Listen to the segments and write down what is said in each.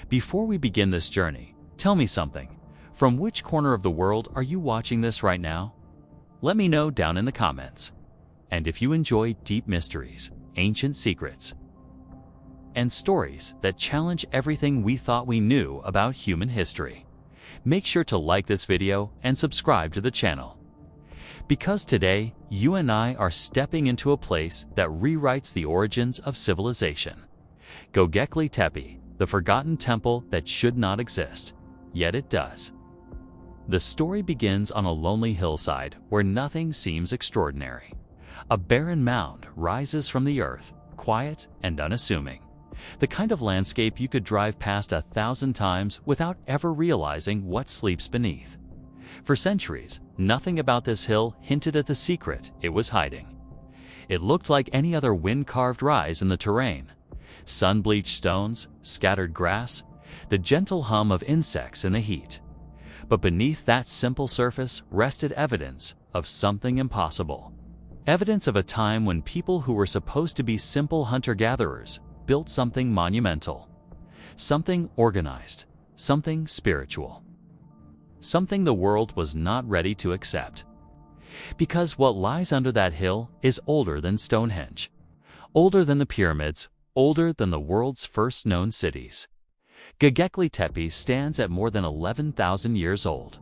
Before we begin this journey, tell me something. From which corner of the world are you watching this right now? Let me know down in the comments. And if you enjoy deep mysteries, ancient secrets, and stories that challenge everything we thought we knew about human history, make sure to like this video and subscribe to the channel. Because today, you and I are stepping into a place that rewrites the origins of civilization. Göbekli Tepe, the forgotten temple that should not exist, yet it does. The story begins on a lonely hillside where nothing seems extraordinary. A barren mound rises from the earth, quiet and unassuming. The kind of landscape you could drive past 1,000 times without ever realizing what sleeps beneath. For centuries, nothing about this hill hinted at the secret it was hiding. It looked like any other wind-carved rise in the terrain. Sun-bleached stones, scattered grass, the gentle hum of insects in the heat. But beneath that simple surface rested evidence of something impossible. Evidence of a time when people who were supposed to be simple hunter-gatherers built something monumental, something organized, something spiritual, something the world was not ready to accept. Because what lies under that hill is older than Stonehenge, older than the pyramids, older than the world's first known cities. Göbekli Tepe stands at more than 11,000 years old,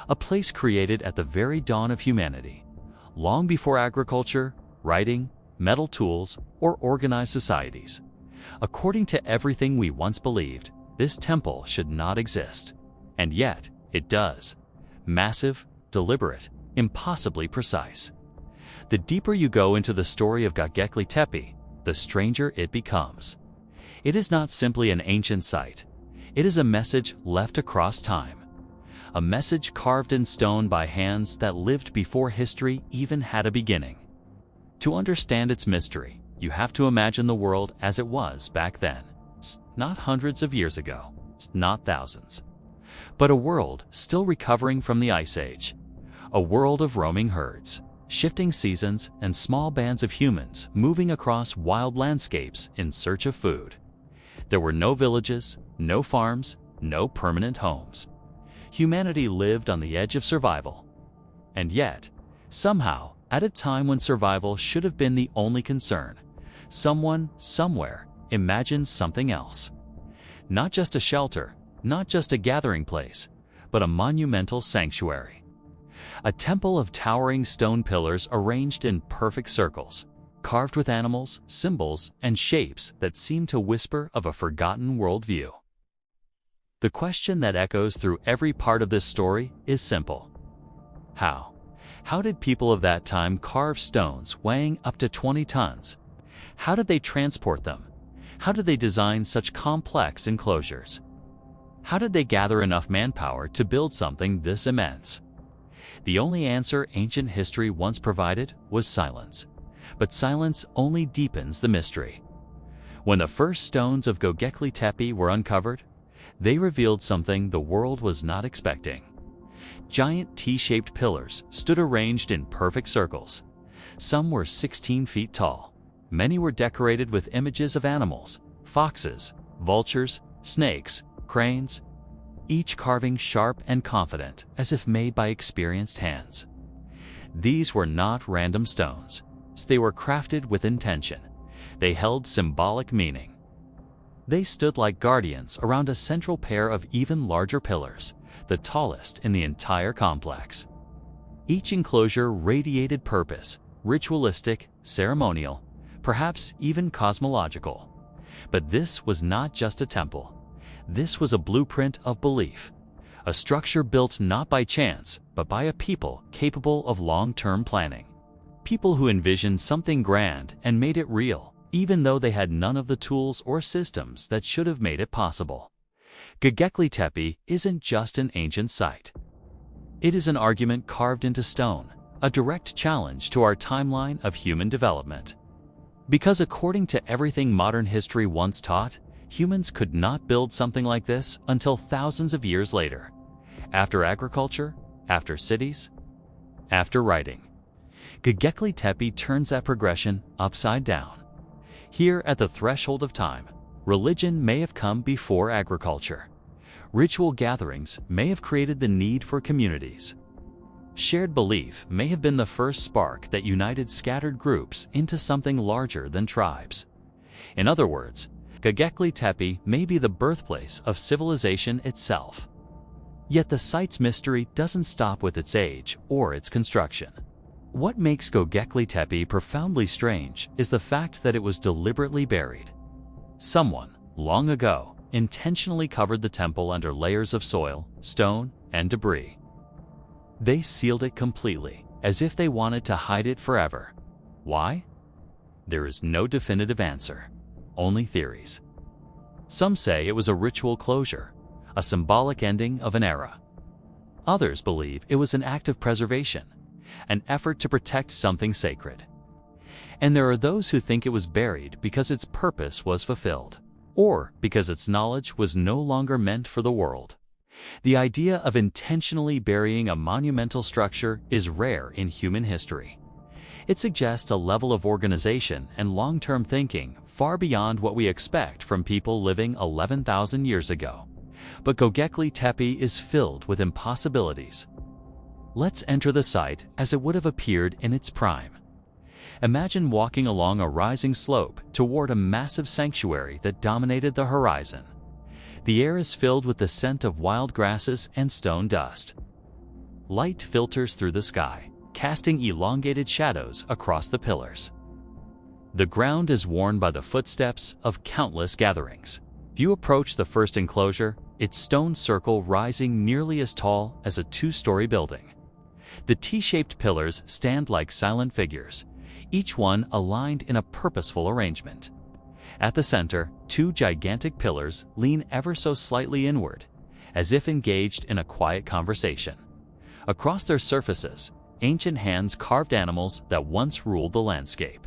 a place created at the very dawn of humanity, long before agriculture, writing, metal tools, or organized societies. According to everything we once believed, this temple should not exist. And yet, it does. Massive, deliberate, impossibly precise. The deeper you go into the story of Göbekli Tepe, the stranger it becomes. It is not simply an ancient site. It is a message left across time. A message carved in stone by hands that lived before history even had a beginning. To understand its mystery, you have to imagine the world as it was back then. Not hundreds of years ago, not thousands, but a world still recovering from the Ice Age. A world of roaming herds, shifting seasons, and small bands of humans moving across wild landscapes in search of food. There were no villages, no farms, no permanent homes. Humanity lived on the edge of survival. And yet, somehow, at a time when survival should have been the only concern, someone, somewhere, imagines something else. Not just a shelter, not just a gathering place, but a monumental sanctuary. A temple of towering stone pillars arranged in perfect circles, carved with animals, symbols, and shapes that seem to whisper of a forgotten worldview. The question that echoes through every part of this story is simple. How? How did people of that time carve stones weighing up to 20 tons? How did they transport them? How did they design such complex enclosures? How did they gather enough manpower to build something this immense? The only answer ancient history once provided was silence. But silence only deepens the mystery. When the first stones of Göbekli Tepe were uncovered, they revealed something the world was not expecting. Giant T-shaped pillars stood arranged in perfect circles. Some were 16 feet tall. Many were decorated with images of animals, foxes, vultures, snakes, cranes, each carving sharp and confident as if made by experienced hands. These were not random stones. They were crafted with intention. They held symbolic meaning. They stood like guardians around a central pair of even larger pillars, the tallest in the entire complex. Each enclosure radiated purpose, ritualistic, ceremonial, perhaps even cosmological. But this was not just a temple. This was a blueprint of belief, a structure built not by chance, but by a people capable of long-term planning. People who envisioned something grand and made it real, even though they had none of the tools or systems that should have made it possible. Göbekli Tepe isn't just an ancient site. It is an argument carved into stone, a direct challenge to our timeline of human development. Because according to everything modern history once taught, humans could not build something like this until thousands of years later. After agriculture, after cities, after writing. Göbekli Tepe turns that progression upside down. Here at the threshold of time, Religion may have come before agriculture. Ritual gatherings may have created the need for communities. Shared belief may have been the first spark that united scattered groups into something larger than tribes. In other words, Göbekli Tepe may be the birthplace of civilization itself. Yet the site's mystery doesn't stop with its age or its construction. What makes Göbekli Tepe profoundly strange is the fact that it was deliberately buried. Someone, long ago, intentionally covered the temple under layers of soil, stone, and debris. They sealed it completely, as if they wanted to hide it forever. Why? There is no definitive answer, only theories. Some say it was a ritual closure, a symbolic ending of an era. Others believe it was an act of preservation, an effort to protect something sacred. And there are those who think it was buried because its purpose was fulfilled, or because its knowledge was no longer meant for the world. The idea of intentionally burying a monumental structure is rare in human history. It suggests a level of organization and long-term thinking far beyond what we expect from people living 11,000 years ago. But Göbekli Tepe is filled with impossibilities. Let's enter the site as it would have appeared in its prime. Imagine walking along a rising slope toward a massive sanctuary that dominated the horizon. The air is filled with the scent of wild grasses and stone dust. Light filters through the sky, casting elongated shadows across the pillars. The ground is worn by the footsteps of countless gatherings. If you approach the first enclosure, its stone circle rising nearly as tall as a two-story building. The T-shaped pillars stand like silent figures, each one aligned in a purposeful arrangement. At the center, two gigantic pillars lean ever so slightly inward, as if engaged in a quiet conversation. Across their surfaces, ancient hands carved animals that once ruled the landscape.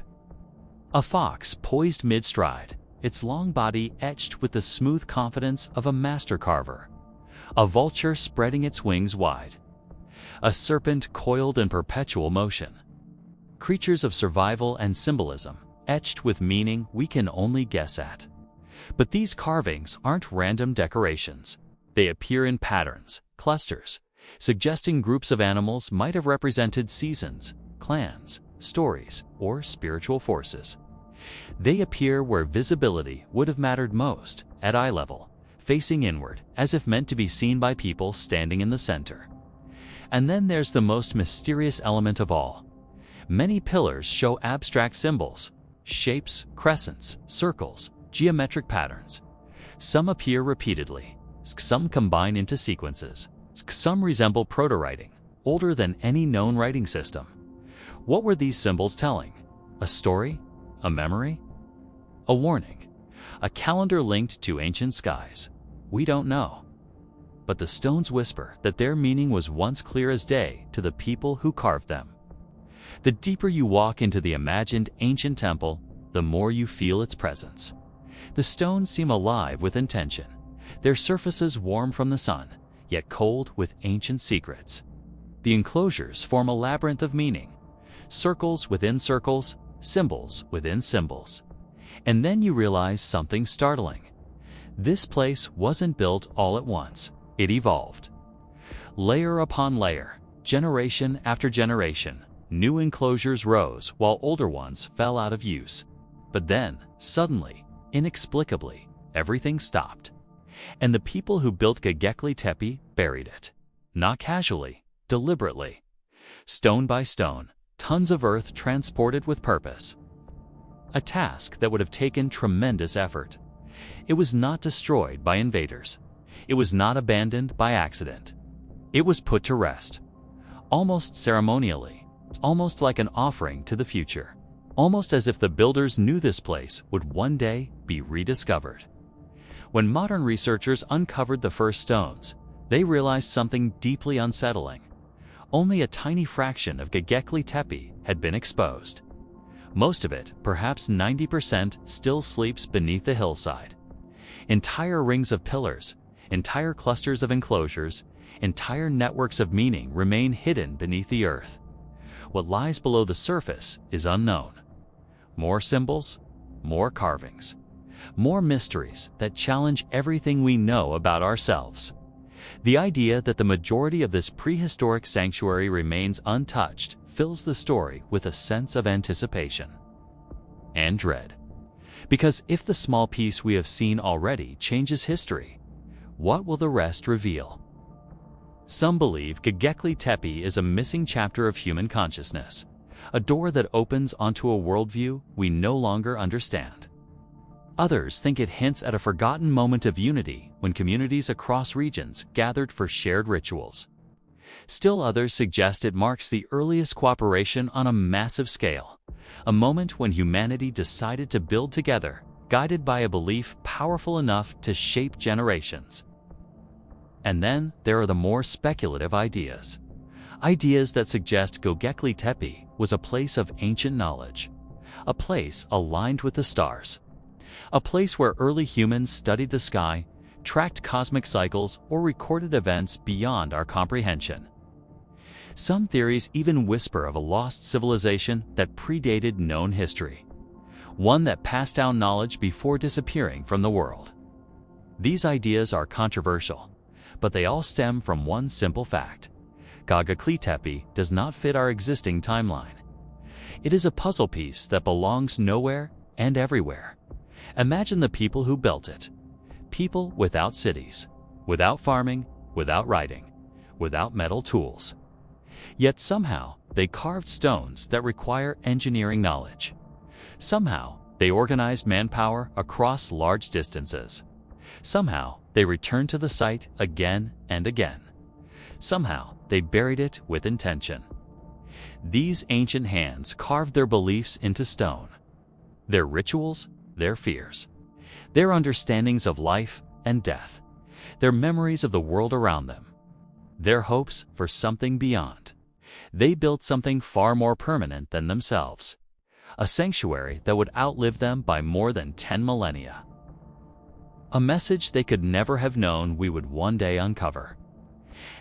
A fox poised mid-stride, its long body etched with the smooth confidence of a master carver. A vulture spreading its wings wide. A serpent coiled in perpetual motion. Creatures of survival and symbolism, etched with meaning we can only guess at. But these carvings aren't random decorations. They appear in patterns, clusters, suggesting groups of animals might have represented seasons, clans, stories, or spiritual forces. They appear where visibility would have mattered most, at eye level, facing inward, as if meant to be seen by people standing in the center. And then there's the most mysterious element of all. Many pillars show abstract symbols, shapes, crescents, circles, geometric patterns. Some appear repeatedly, some combine into sequences, some resemble proto-writing, older than any known writing system. What were these symbols telling? A story? A memory? A warning? A calendar linked to ancient skies? We don't know. But the stones whisper that their meaning was once clear as day to the people who carved them. The deeper you walk into the imagined ancient temple, the more you feel its presence. The stones seem alive with intention, their surfaces warm from the sun, yet cold with ancient secrets. The enclosures form a labyrinth of meaning, circles within circles, symbols within symbols. And then you realize something startling. This place wasn't built all at once. It evolved. Layer upon layer, generation after generation, new enclosures rose while older ones fell out of use. But then, suddenly, inexplicably, everything stopped. And the people who built Göbekli Tepe buried it. Not casually, deliberately. Stone by stone, tons of earth transported with purpose. A task that would have taken tremendous effort. It was not destroyed by invaders. It was not abandoned by accident. It was put to rest. Almost ceremonially, almost like an offering to the future. Almost as if the builders knew this place would one day be rediscovered. When modern researchers uncovered the first stones, they realized something deeply unsettling. Only a tiny fraction of Göbekli Tepe had been exposed. Most of it, perhaps 90%, still sleeps beneath the hillside. Entire rings of pillars, entire clusters of enclosures, entire networks of meaning remain hidden beneath the earth. What lies below the surface is unknown. More symbols, more carvings. more mysteries that challenge everything we know about ourselves. The idea that the majority of this prehistoric sanctuary remains untouched fills the story with a sense of anticipation and dread. Because if the small piece we have seen already changes history, what will the rest reveal? Some believe Göbekli Tepe is a missing chapter of human consciousness, a door that opens onto a worldview we no longer understand. Others think it hints at a forgotten moment of unity when communities across regions gathered for shared rituals. Still others suggest it marks the earliest cooperation on a massive scale, a moment when humanity decided to build together, guided by a belief powerful enough to shape generations. And then there are the more speculative ideas. Ideas that suggest Göbekli Tepe was a place of ancient knowledge, a place aligned with the stars, a place where early humans studied the sky, tracked cosmic cycles, or recorded events beyond our comprehension. Some theories even whisper of a lost civilization that predated known history, one that passed down knowledge before disappearing from the world. These ideas are controversial, but they all stem from one simple fact: Göbekli Tepe does not fit our existing timeline. It is a puzzle piece that belongs nowhere and everywhere. Imagine the people who built it. People without cities, without farming, without writing, without metal tools. Yet somehow they carved stones that require engineering knowledge. Somehow they organized manpower across large distances. Somehow they returned to the site again and again. Somehow they buried it with intention. These ancient hands carved their beliefs into stone, their rituals, their fears, their understandings of life and death, their memories of the world around them, their hopes for something beyond. They built something far more permanent than themselves, a sanctuary that would outlive them by more than 10 millennia. A message they could never have known we would one day uncover.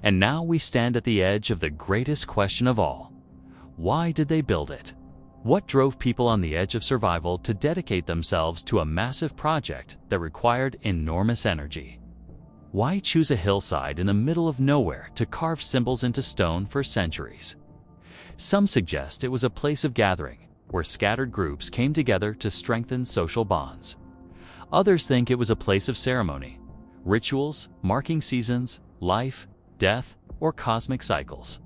And now we stand at the edge of the greatest question of all. Why did they build it? What drove people on the edge of survival to dedicate themselves to a massive project that required enormous energy? Why choose a hillside in the middle of nowhere to carve symbols into stone for centuries? Some suggest it was a place of gathering, where scattered groups came together to strengthen social bonds. Others think it was a place of ceremony, rituals marking seasons, life, death, or cosmic cycles.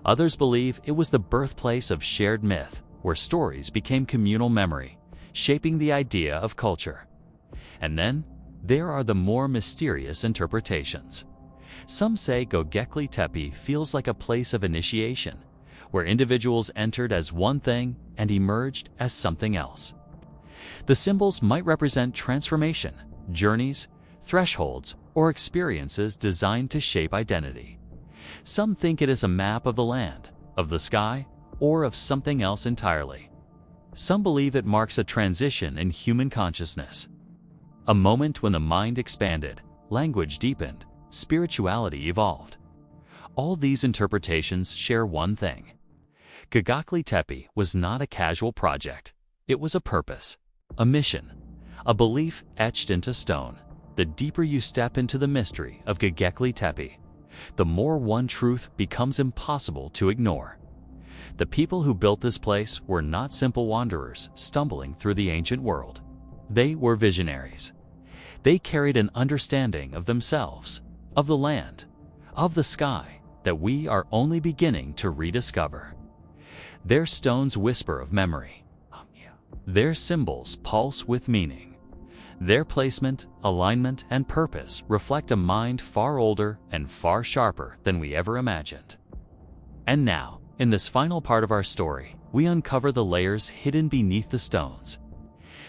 Others believe it was the birthplace of shared myth, where stories became communal memory, shaping the idea of culture. And then there are the more mysterious interpretations. Some say Göbekli Tepe feels like a place of initiation, where individuals entered as one thing and emerged as something else. The symbols might represent transformation, journeys, thresholds, or experiences designed to shape identity. Some think it is a map of the land, of the sky, or of something else entirely. Some believe it marks a transition in human consciousness, a moment when the mind expanded, language deepened, spirituality evolved. All these interpretations share one thing. Göbekli Tepe was not a casual project. It was a purpose, a mission, a belief etched into stone. The deeper you step into the mystery of Göbekli Tepe, the more one truth becomes impossible to ignore. The people who built this place were not simple wanderers stumbling through the ancient world. They were visionaries. They carried an understanding of themselves, of the land, of the sky that we are only beginning to rediscover. Their stones whisper of memory. Their symbols pulse with meaning. Their placement, alignment, and purpose reflect a mind far older and far sharper than we ever imagined. And now, in this final part of our story, we uncover the layers hidden beneath the stones.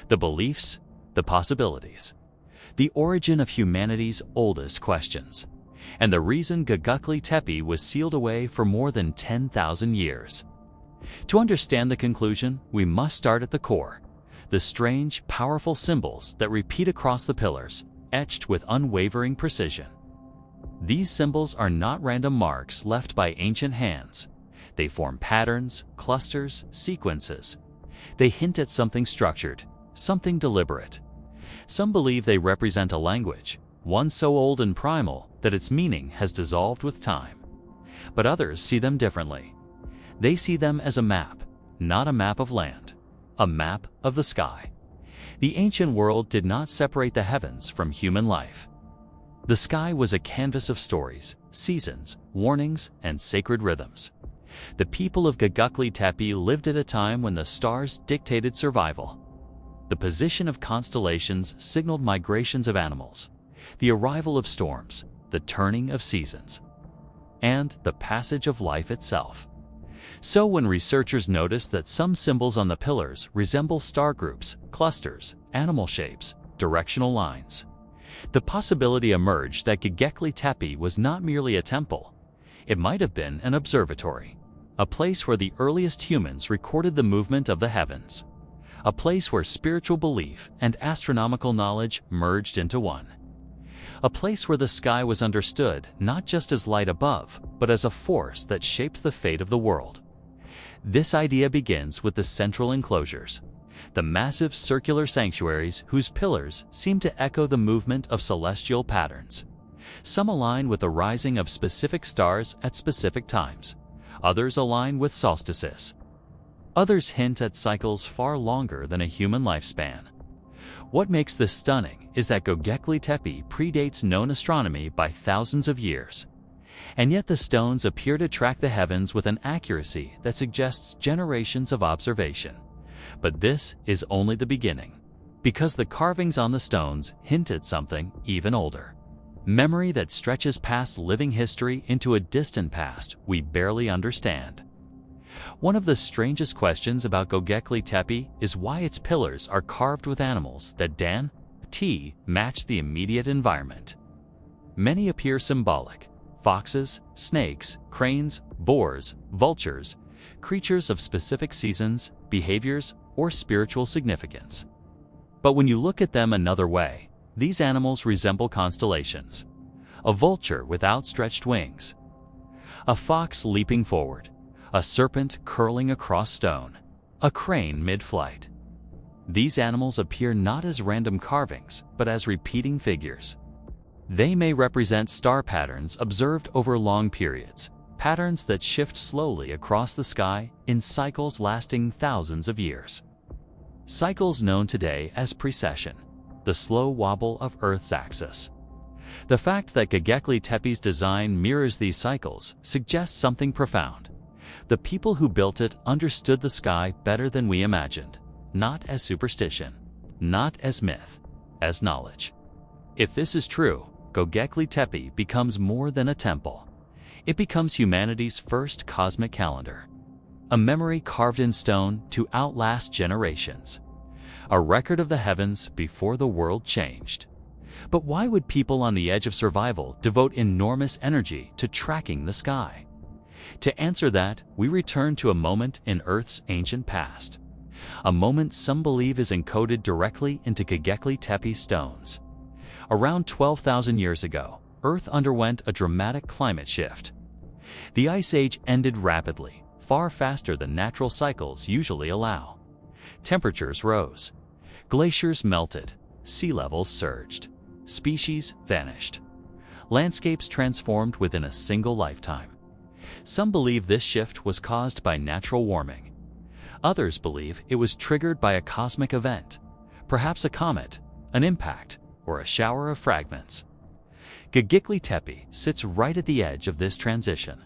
The beliefs, the possibilities, the origin of humanity's oldest questions, and the reason Göbekli Tepe was sealed away for more than 10,000 years. To understand the conclusion, we must start at the core, the strange, powerful symbols that repeat across the pillars, etched with unwavering precision. These symbols are not random marks left by ancient hands. They form patterns, clusters, sequences. They hint at something structured, something deliberate. Some believe they represent a language, one so old and primal that its meaning has dissolved with time. But others see them differently. They see them as a map, not a map of land, a map of the sky. The ancient world did not separate the heavens from human life. The sky was a canvas of stories, seasons, warnings, and sacred rhythms. The people of Göbekli Tepe lived at a time when the stars dictated survival. The position of constellations signaled migrations of animals, the arrival of storms, the turning of seasons, and the passage of life itself. So when researchers noticed that some symbols on the pillars resemble star groups, clusters, animal shapes, directional lines, the possibility emerged that Göbekli Tepe was not merely a temple. It might have been an observatory, a place where the earliest humans recorded the movement of the heavens, a place where spiritual belief and astronomical knowledge merged into one, a place where the sky was understood not just as light above, but as a force that shaped the fate of the world. This idea begins with the central enclosures, the massive circular sanctuaries whose pillars seem to echo the movement of celestial patterns. Some align with the rising of specific stars at specific times. Others align with solstices. Others hint at cycles far longer than a human lifespan. What makes this stunning is that Göbekli Tepe predates known astronomy by thousands of years. And yet the stones appear to track the heavens with an accuracy that suggests generations of observation. But this is only the beginning, because the carvings on the stones hint at something even older. Memory that stretches past living history into a distant past we barely understand. One of the strangest questions about Göbekli Tepe is why its pillars are carved with animals that match the immediate environment. Many appear symbolic: foxes, snakes, cranes, boars, vultures, creatures of specific seasons, behaviors, or spiritual significance. But when you look at them another way, these animals resemble constellations: a vulture with outstretched wings, a fox leaping forward, a serpent curling across stone, a crane mid-flight. These animals appear not as random carvings, but as repeating figures. They may represent star patterns observed over long periods, patterns that shift slowly across the sky in cycles lasting thousands of years. Cycles known today as precession, the slow wobble of Earth's axis. The fact that Göbekli Tepe's design mirrors these cycles suggests something profound. The people who built it understood the sky better than we imagined, not as superstition, not as myth, as knowledge. If this is true, Göbekli Tepe becomes more than a temple. It becomes humanity's first cosmic calendar, a memory carved in stone to outlast generations, a record of the heavens before the world changed. But why would people on the edge of survival devote enormous energy to tracking the sky? To answer that, we return to a moment in Earth's ancient past, a moment some believe is encoded directly into Göbekli Tepe stones. Around 12,000 years ago, Earth underwent a dramatic climate shift. The Ice Age ended rapidly, far faster than natural cycles usually allow. Temperatures rose, glaciers melted, sea levels surged, species vanished. Landscapes transformed within a single lifetime. Some believe this shift was caused by natural warming. Others believe it was triggered by a cosmic event, perhaps a comet, an impact, or a shower of fragments. Göbekli Tepe sits right at the edge of this transition,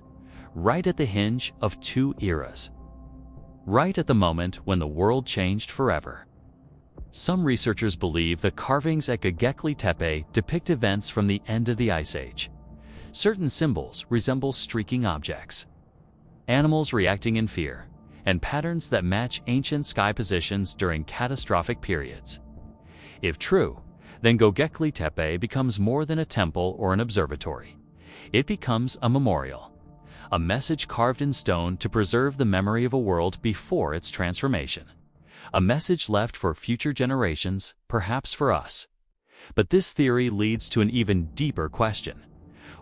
right at the hinge of two eras, right at the moment when the world changed forever. Some researchers believe the carvings at Göbekli Tepe depict events from the end of the Ice Age. Certain symbols resemble streaking objects, animals reacting in fear, and patterns that match ancient sky positions during catastrophic periods. If true, then Göbekli Tepe becomes more than a temple or an observatory. It becomes a memorial, a message carved in stone to preserve the memory of a world before its transformation, a message left for future generations, perhaps for us. But this theory leads to an even deeper question.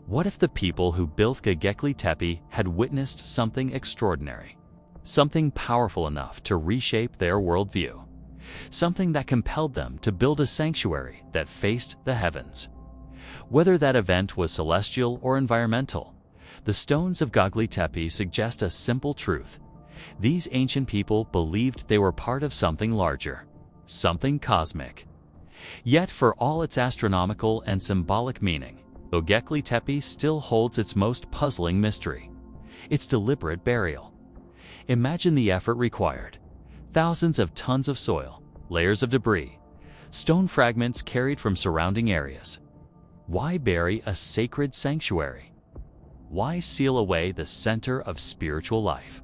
What if the people who built Göbekli Tepe had witnessed something extraordinary, something powerful enough to reshape their worldview? something that compelled them to build a sanctuary that faced the heavens. Whether that event was celestial or environmental, the stones of Göbekli Tepe suggest a simple truth. These ancient people believed they were part of something larger, something cosmic. Yet for all its astronomical and symbolic meaning, Göbekli Tepe still holds its most puzzling mystery: its deliberate burial. Imagine the effort required. Thousands of tons of soil, layers of debris, stone fragments carried from surrounding areas. Why bury a sacred sanctuary? Why seal away the center of spiritual life?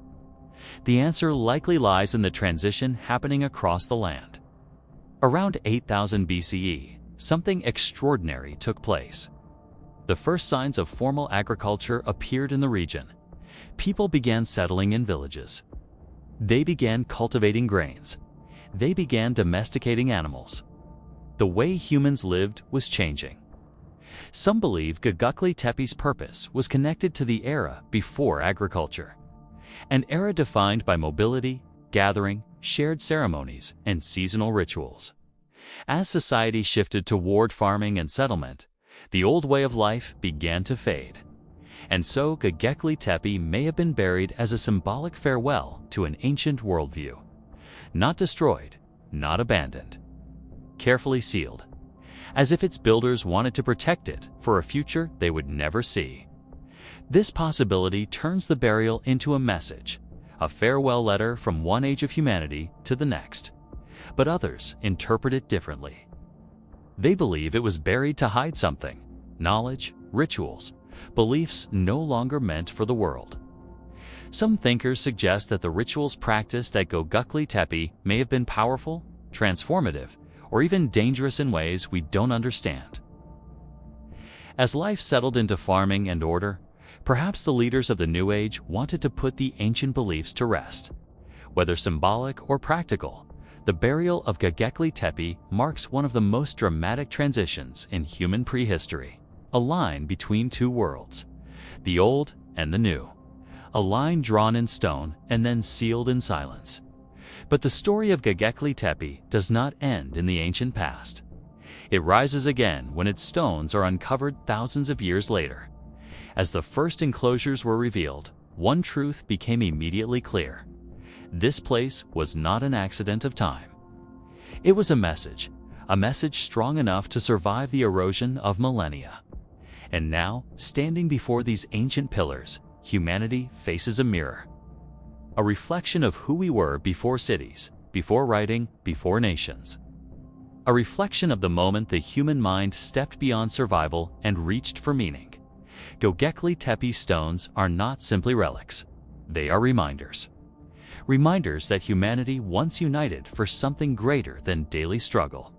The answer likely lies in the transition happening across the land. Around 8000 BCE, something extraordinary took place. The first signs of formal agriculture appeared in the region. People began settling in villages. They began cultivating grains. They began domesticating animals. The way humans lived was changing. Some believe Göbekli Tepe's purpose was connected to the era before agriculture, an era defined by mobility, gathering, shared ceremonies, and seasonal rituals. As society shifted toward farming and settlement, the old way of life began to fade. And so Göbekli Tepe may have been buried as a symbolic farewell to an ancient worldview. Not destroyed, not abandoned. Carefully sealed, as if its builders wanted to protect it for a future they would never see. This possibility turns the burial into a message, a farewell letter from one age of humanity to the next. But others interpret it differently. They believe it was buried to hide something: knowledge, rituals, beliefs no longer meant for the world. Some thinkers suggest that the rituals practiced at Göbekli Tepe may have been powerful, transformative, or even dangerous in ways we don't understand. As life settled into farming and order, perhaps the leaders of the New Age wanted to put the ancient beliefs to rest. Whether symbolic or practical, the burial of Göbekli Tepe marks one of the most dramatic transitions in human prehistory. A line between two worlds, the old and the new. A line drawn in stone and then sealed in silence. But the story of Göbekli Tepe does not end in the ancient past. It rises again when its stones are uncovered thousands of years later. As the first enclosures were revealed, one truth became immediately clear. This place was not an accident of time. It was a message strong enough to survive the erosion of millennia. And now, standing before these ancient pillars, humanity faces a mirror. A reflection of who we were before cities, before writing, before nations. A reflection of the moment the human mind stepped beyond survival and reached for meaning. Göbekli Tepe stones are not simply relics. They are reminders. Reminders that humanity once united for something greater than daily struggle.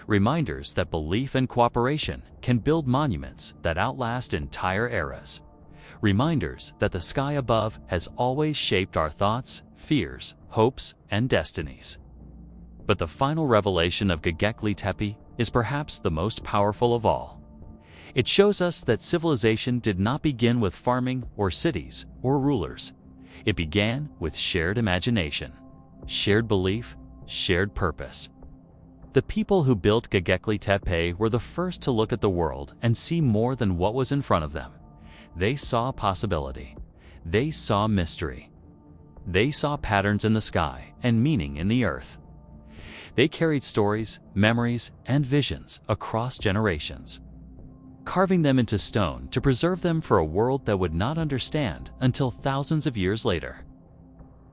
Reminders that belief and cooperation can build monuments that outlast entire eras. Reminders that the sky above has always shaped our thoughts, fears, hopes, and destinies. But the final revelation of Göbekli Tepe is perhaps the most powerful of all. It shows us that civilization did not begin with farming or cities or rulers. It began with shared imagination, shared belief, shared purpose. The people who built Göbekli Tepe were the first to look at the world and see more than what was in front of them. They saw possibility. They saw mystery. They saw patterns in the sky and meaning in the earth. They carried stories, memories, and visions across generations, carving them into stone to preserve them for a world that would not understand until thousands of years later.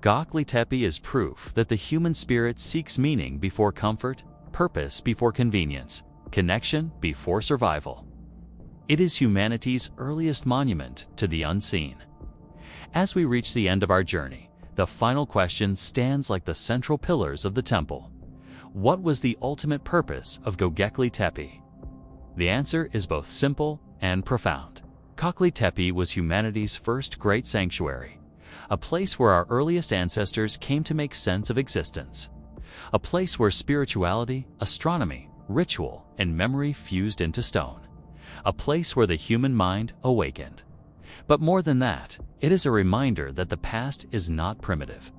Göbekli Tepe is proof that the human spirit seeks meaning before comfort, purpose before convenience, connection before survival. It is humanity's earliest monument to the unseen. As we reach the end of our journey, the final question stands like the central pillars of the temple. What was the ultimate purpose of Göbekli Tepe? The answer is both simple and profound. Göbekli Tepe was humanity's first great sanctuary, a place where our earliest ancestors came to make sense of existence, a place where spirituality, astronomy, ritual, and memory fused into stone, a place where the human mind awakened. But more than that, it is a reminder that the past is not primitive.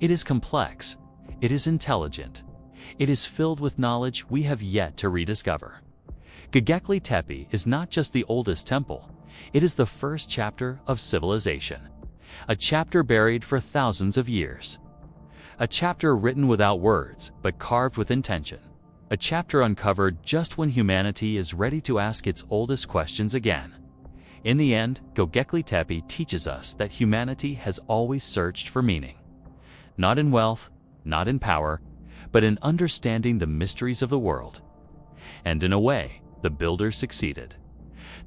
It is complex, it is intelligent, It is filled with knowledge we have yet to rediscover. Göbekli Tepe is not just the oldest temple, it is the first chapter of civilization. A chapter buried for thousands of years. A chapter written without words, but carved with intention. A chapter uncovered just when humanity is ready to ask its oldest questions again. In the end, Göbekli Tepe teaches us that humanity has always searched for meaning. Not in wealth, not in power, but in understanding the mysteries of the world. And in a way, the builders succeeded.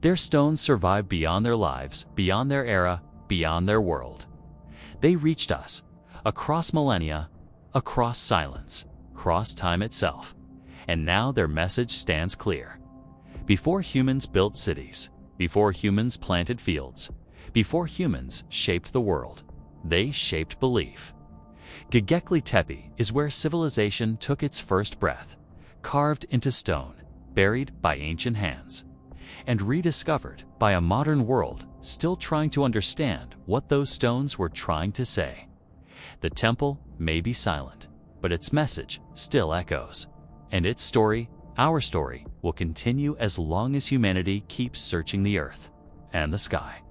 Their stones survived beyond their lives, beyond their era, beyond their world. They reached us, across millennia, across silence, across time itself. And now their message stands clear. Before humans built cities, before humans planted fields, before humans shaped the world, they shaped belief. Göbekli Tepe is where civilization took its first breath, carved into stone, buried by ancient hands, and rediscovered by a modern world still trying to understand what those stones were trying to say. The temple may be silent, but its message still echoes. And its story, our story, will continue as long as humanity keeps searching the earth and the sky.